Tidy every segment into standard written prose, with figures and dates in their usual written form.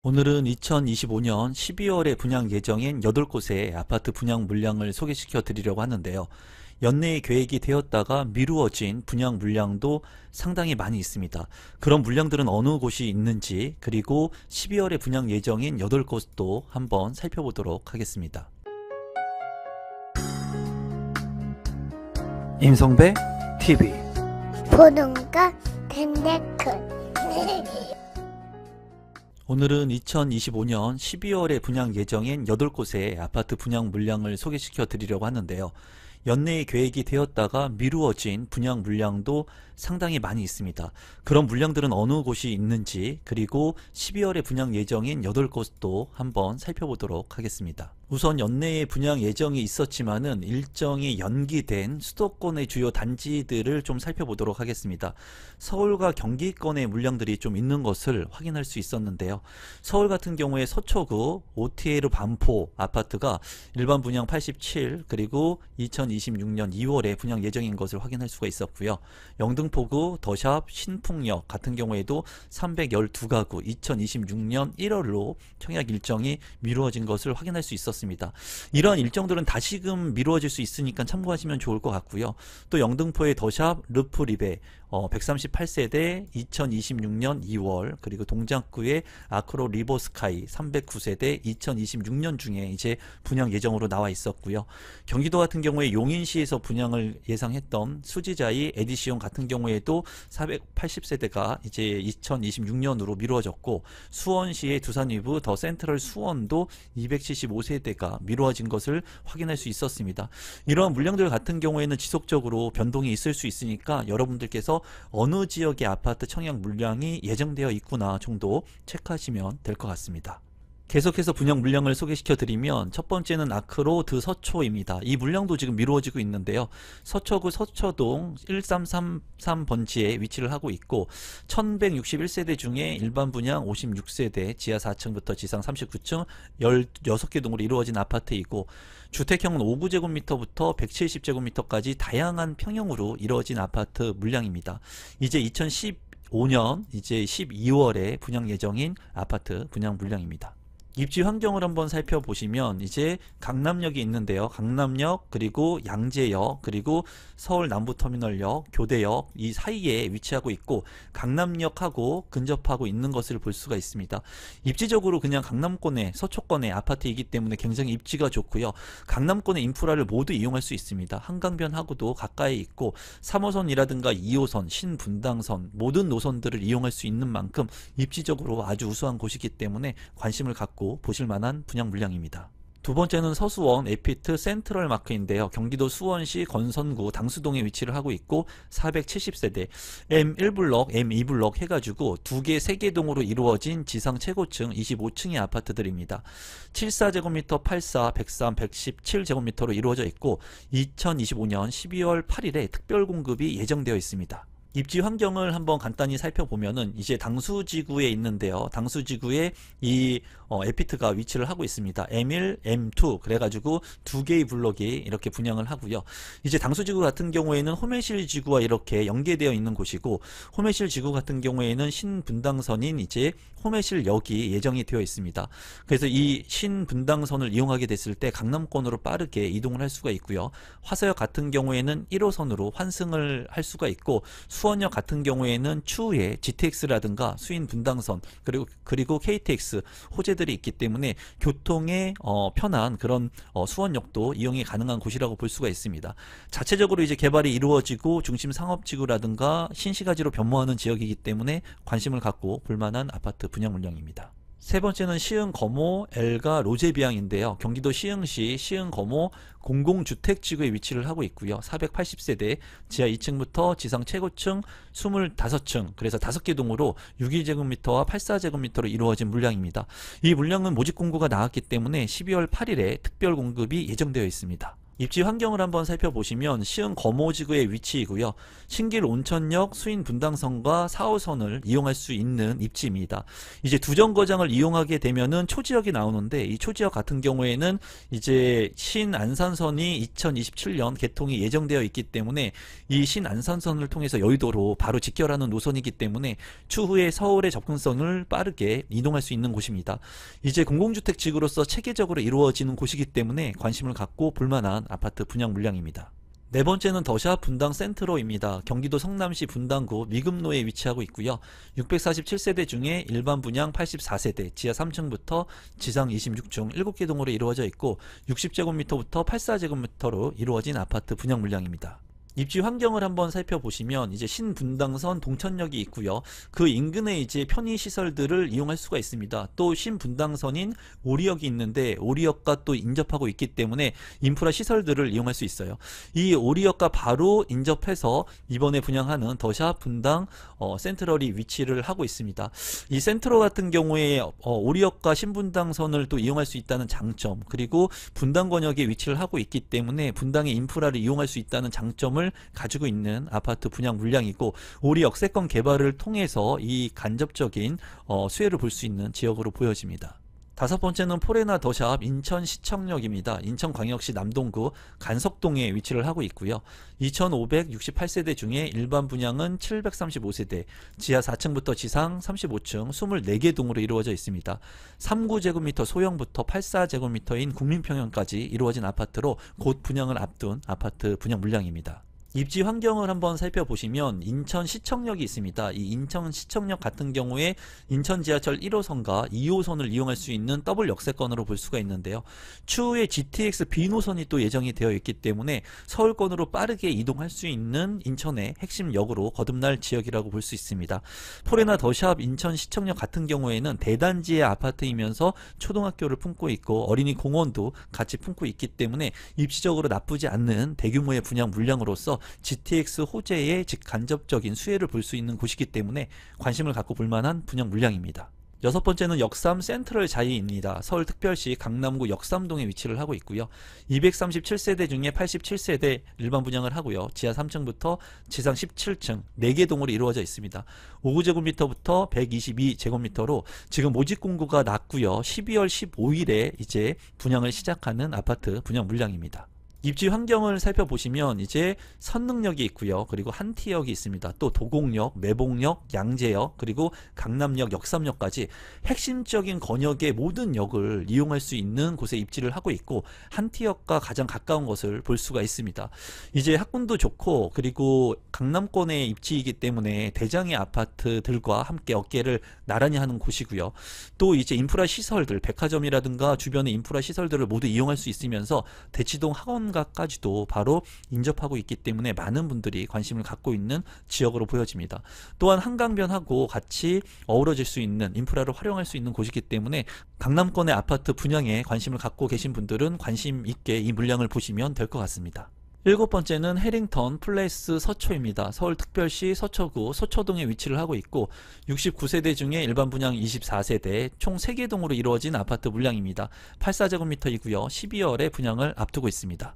오늘은 2025년 12월에 분양 예정인 8곳의 아파트 분양 물량을 소개시켜 드리려고 하는데요. 연내에 계획이 되었다가 미루어진 분양 물량도 상당히 많이 있습니다. 그런 물량들은 어느 곳이 있는지, 그리고 12월에 분양 예정인 8곳도 한번 살펴보도록 하겠습니다. 임성배 TV 보동과 덴데크 오늘은 2025년 12월에 분양 예정인 8곳의 아파트 분양 물량을 소개시켜 드리려고 하는데요. 연내에 계획이 되었다가 미루어진 분양 물량도 상당히 많이 있습니다. 그런 물량들은 어느 곳이 있는지, 그리고 12월에 분양 예정인 8곳도 한번 살펴보도록 하겠습니다. 우선 연내에 분양 예정이 있었지만은 일정이 연기된 수도권의 주요 단지들을 좀 살펴보도록 하겠습니다. 서울과 경기권의 물량들이 좀 있는 것을 확인할 수 있었는데요. 서울 같은 경우에 서초구 OTL 반포 아파트가 일반 분양 87, 그리고 2026년 2월에 분양 예정인 것을 확인할 수가 있었고요. 영등포구 더샵 신풍역 같은 경우에도 312가구 2026년 1월로 청약 일정이 미루어진 것을 확인할 수 있었습니다. 이러한 일정들은 다시금 미루어질 수 있으니까 참고하시면 좋을 것 같고요. 또 영등포의 더샵 르프리베 138세대 2026년 2월, 그리고 동작구의 아크로 리버스카이 309세대 2026년 중에 이제 분양 예정으로 나와 있었고요. 경기도 같은 경우에 용인시에서 분양을 예상했던 수지자이 에디시온 같은 경우에도 480세대가 이제 2026년으로 미루어졌고, 수원시의 두산위브 더 센트럴 수원도 275세대가 미루어진 것을 확인할 수 있었습니다. 이러한 물량들 같은 경우에는 지속적으로 변동이 있을 수 있으니까 여러분들께서 어느 지역의 아파트 청약 물량이 예정되어 있구나 정도 체크하시면 될 것 같습니다. 계속해서 분양 물량을 소개시켜 드리면, 첫 번째는 아크로 드 서초입니다. 이 물량도 지금 미루어지고 있는데요. 서초구 서초동 1333번지에 위치를 하고 있고, 1161세대 중에 일반 분양 56세대, 지하 4층부터 지상 39층 16개 동으로 이루어진 아파트이고, 주택형은 5구제곱미터부터 170제곱미터까지 다양한 평형으로 이루어진 아파트 물량입니다. 이제 2015년 이제 12월에 분양 예정인 아파트 분양 물량입니다. 입지 환경을 한번 살펴보시면 이제 강남역이 있는데요. 강남역, 그리고 양재역, 그리고 서울 남부터미널역, 교대역 이 사이에 위치하고 있고, 강남역하고 근접하고 있는 것을 볼 수가 있습니다. 입지적으로 그냥 강남권의 서초권의 아파트이기 때문에 굉장히 입지가 좋고요. 강남권의 인프라를 모두 이용할 수 있습니다. 한강변하고도 가까이 있고, 3호선이라든가 2호선, 신분당선 모든 노선들을 이용할 수 있는 만큼 입지적으로 아주 우수한 곳이기 때문에 관심을 갖고 보실 만한 분양 물량입니다. 두 번째는 서수원 에피트 센트럴 마크인데요. 경기도 수원시 건선구 당수동에 위치를 하고 있고, 470세대 M1블럭, M2블럭 해가지고 2개, 3개 동으로 이루어진 지상 최고층 25층의 아파트들입니다. 74제곱미터, 84, 103, 117제곱미터로 이루어져 있고, 2025년 12월 8일에 특별 공급이 예정되어 있습니다. 입지 환경을 한번 간단히 살펴보면은 이제 당수지구에 있는데요. 당수지구에 이 에피트가 위치를 하고 있습니다. M1, M2 그래가지고 2개의 블록이 이렇게 분양을 하고요. 이제 당수지구 같은 경우에는 호매실 지구와 이렇게 연계되어 있는 곳이고, 호매실 지구 같은 경우에는 신분당선인 이제 호매실역이 예정이 되어 있습니다. 그래서 이 신분당선을 이용하게 됐을 때 강남권으로 빠르게 이동을 할 수가 있고요. 화서역 같은 경우에는 1호선으로 환승을 할 수가 있고, 수원역 같은 경우에는 추후에 GTX라든가 수인분당선, 그리고 KTX 호재들이 있기 때문에 교통에 편한 그런 수원역도 이용이 가능한 곳이라고 볼 수가 있습니다. 자체적으로 이제 개발이 이루어지고 중심 상업지구라든가 신시가지로 변모하는 지역이기 때문에 관심을 갖고 볼만한 아파트 분양 물량입니다. 세 번째는 시흥거모 엘가 로제비앙인데요. 경기도 시흥시 시흥거모 공공주택지구에 위치를 하고 있고요. 480세대 지하 2층부터 지상 최고층 25층, 그래서 5개 동으로 62제곱미터와 84제곱미터로 이루어진 물량입니다. 이 물량은 모집 공고가 나왔기 때문에 12월 8일에 특별 공급이 예정되어 있습니다. 입지 환경을 한번 살펴보시면 시흥 검오지구의 위치이고요. 신길 온천역 수인 분당선과 4호선을 이용할 수 있는 입지입니다. 이제 두 정거장을 이용하게 되면은 초지역이 나오는데, 이 초지역 같은 경우에는 이제 신안산선이 2027년 개통이 예정되어 있기 때문에 이 신안산선을 통해서 여의도로 바로 직결하는 노선이기 때문에 추후에 서울의 접근성을 빠르게 이동할 수 있는 곳입니다. 이제 공공주택지구로서 체계적으로 이루어지는 곳이기 때문에 관심을 갖고 볼만한 아파트 분양 물량입니다. 네 번째는 더샵 분당 센트로입니다. 경기도 성남시 분당구 미금로에 위치하고 있고요. 647세대 중에 일반 분양 84세대, 지하 3층부터 지상 26층 7개 동으로 이루어져 있고 60제곱미터부터 84제곱미터로 이루어진 아파트 분양 물량입니다. 입지 환경을 한번 살펴보시면 이제 신분당선 동천역이 있고요. 그 인근에 이제 편의시설들을 이용할 수가 있습니다. 또 신분당선인 오리역이 있는데 오리역과 또 인접하고 있기 때문에 인프라 시설들을 이용할 수 있어요. 이 오리역과 바로 인접해서 이번에 분양하는 더샵 분당 센트럴이 위치를 하고 있습니다. 이 센트럴 같은 경우에 오리역과 신분당선을 또 이용할 수 있다는 장점, 그리고 분당권역에 위치를 하고 있기 때문에 분당의 인프라를 이용할 수 있다는 장점을 가지고 있는 아파트 분양 물량이고, 오리 역세권 개발을 통해서 이 간접적인 수혜를 볼 수 있는 지역으로 보여집니다. 다섯 번째는 포레나 더샵 인천시청역입니다. 인천광역시 남동구 간석동에 위치를 하고 있고요. 2568세대 중에 일반 분양은 735세대, 지하 4층부터 지상 35층 24개 동으로 이루어져 있습니다. 39제곱미터 소형부터 84제곱미터인 국민평형까지 이루어진 아파트로 곧 분양을 앞둔 아파트 분양 물량입니다. 입지 환경을 한번 살펴보시면 인천시청역이 있습니다. 이 인천시청역 같은 경우에 인천 지하철 1호선과 2호선을 이용할 수 있는 더블 역세권으로 볼 수가 있는데요. 추후에 GTX B노선이 또 예정이 되어 있기 때문에 서울권으로 빠르게 이동할 수 있는 인천의 핵심 역으로 거듭날 지역이라고 볼 수 있습니다. 포레나 더샵 인천시청역 같은 경우에는 대단지의 아파트이면서 초등학교를 품고 있고 어린이 공원도 같이 품고 있기 때문에 입지적으로 나쁘지 않는 대규모의 분양 물량으로서 GTX 호재의 직간접적인 수혜를 볼 수 있는 곳이기 때문에 관심을 갖고 볼만한 분양 물량입니다. 여섯 번째는 역삼 센트럴 자이입니다. 서울특별시 강남구 역삼동에 위치를 하고 있고요. 237세대 중에 87세대 일반 분양을 하고요. 지하 3층부터 지상 17층 4개 동으로 이루어져 있습니다. 59제곱미터부터 122제곱미터로 지금 모집 공고가 났고요. 12월 15일에 이제 분양을 시작하는 아파트 분양 물량입니다. 입지 환경을 살펴보시면 이제 선릉역이 있고요. 그리고 한티역이 있습니다. 또 도곡역, 매봉역, 양재역, 그리고 강남역, 역삼역까지 핵심적인 권역의 모든 역을 이용할 수 있는 곳에 입지를 하고 있고 한티역과 가장 가까운 것을 볼 수가 있습니다. 이제 학군도 좋고 그리고 강남권의 입지이기 때문에 대장의 아파트들과 함께 어깨를 나란히 하는 곳이고요. 또 이제 인프라 시설들, 백화점이라든가 주변의 인프라 시설들을 모두 이용할 수 있으면서 대치동 학원가까지도 바로 인접하고 있기 때문에 많은 분들이 관심을 갖고 있는 지역으로 보여집니다. 또한 한강변하고 같이 어우러질 수 있는 인프라를 활용할 수 있는 곳이기 때문에 강남권의 아파트 분양에 관심을 갖고 계신 분들은 관심 있게 이 물량을 보시면 될 것 같습니다. 일곱 번째는 해링턴 플레이스 서초입니다. 서울특별시 서초구 서초동에 위치를 하고 있고 69세대 중에 일반 분양 24세대 총 3개 동으로 이루어진 아파트 물량입니다. 84제곱미터이고요. 12월에 분양을 앞두고 있습니다.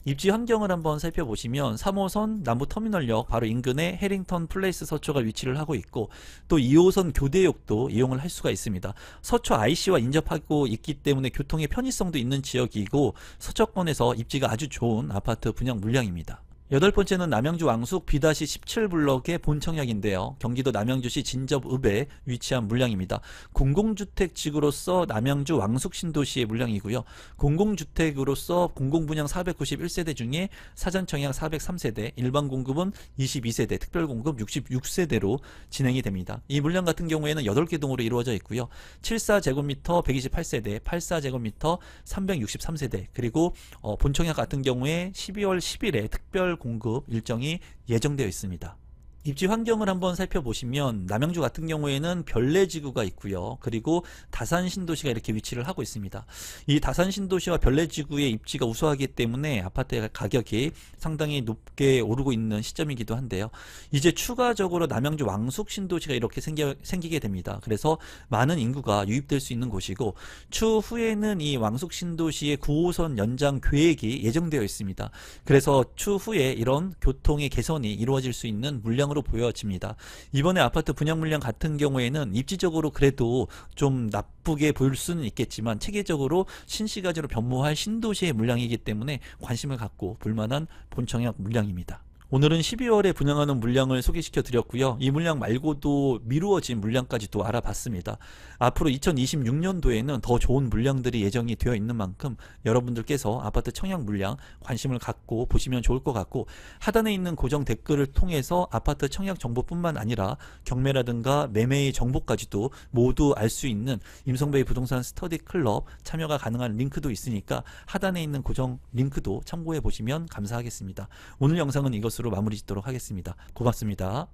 입지 환경을 한번 살펴보시면 3호선 남부터미널역 바로 인근에 해링턴 플레이스 서초가 위치를 하고 있고 또 2호선 교대역도 이용을 할 수가 있습니다. 서초 IC와 인접하고 있기 때문에 교통의 편의성도 있는 지역이고 서초권에서 입지가 아주 좋은 아파트 분양 물량입니다. 여덟 번째는 남양주 왕숙 B-17블럭의 본청약인데요. 경기도 남양주시 진접읍에 위치한 물량입니다. 공공주택지구로서 남양주 왕숙 신도시의 물량이고요. 공공주택으로서 공공분양 491세대 중에 사전청약 403세대, 일반공급은 22세대, 특별공급 66세대로 진행이 됩니다. 이 물량 같은 경우에는 8개 동으로 이루어져 있고요. 74제곱미터 128세대, 84제곱미터 363세대, 그리고 본청약 같은 경우에 12월 10일에 특별 공급 일정이 예정되어 있습니다. 입지 환경을 한번 살펴보시면 남양주 같은 경우에는 별내지구가 있고요. 그리고 다산 신도시가 이렇게 위치를 하고 있습니다. 이 다산 신도시와 별내지구의 입지가 우수하기 때문에 아파트 가격이 상당히 높게 오르고 있는 시점이기도 한데요. 이제 추가적으로 남양주 왕숙 신도시가 이렇게 생기게 됩니다. 그래서 많은 인구가 유입될 수 있는 곳이고, 추후에는 이 왕숙 신도시의 9호선 연장 계획이 예정되어 있습니다. 그래서 추후에 이런 교통의 개선이 이루어질 수 있는 물량으로 보여집니다. 이번에 아파트 분양 물량 같은 경우에는 입지적으로 그래도 좀 나쁘게 보일 수는 있겠지만 체계적으로 신시가지로 변모할 신도시의 물량이기 때문에 관심을 갖고 볼만한 본청약 물량입니다. 오늘은 12월에 분양하는 물량을 소개시켜 드렸고요. 이 물량 말고도 미루어진 물량까지도 알아봤습니다. 앞으로 2026년도에는 더 좋은 물량들이 예정이 되어 있는 만큼 여러분들께서 아파트 청약 물량 관심을 갖고 보시면 좋을 것 같고, 하단에 있는 고정 댓글을 통해서 아파트 청약 정보뿐만 아니라 경매라든가 매매의 정보까지도 모두 알 수 있는 임성배의 부동산 스터디 클럽 참여가 가능한 링크도 있으니까 하단에 있는 고정 링크도 참고해 보시면 감사하겠습니다. 오늘 영상은 이것으로 마무리 짓도록 하겠습니다. 고맙습니다.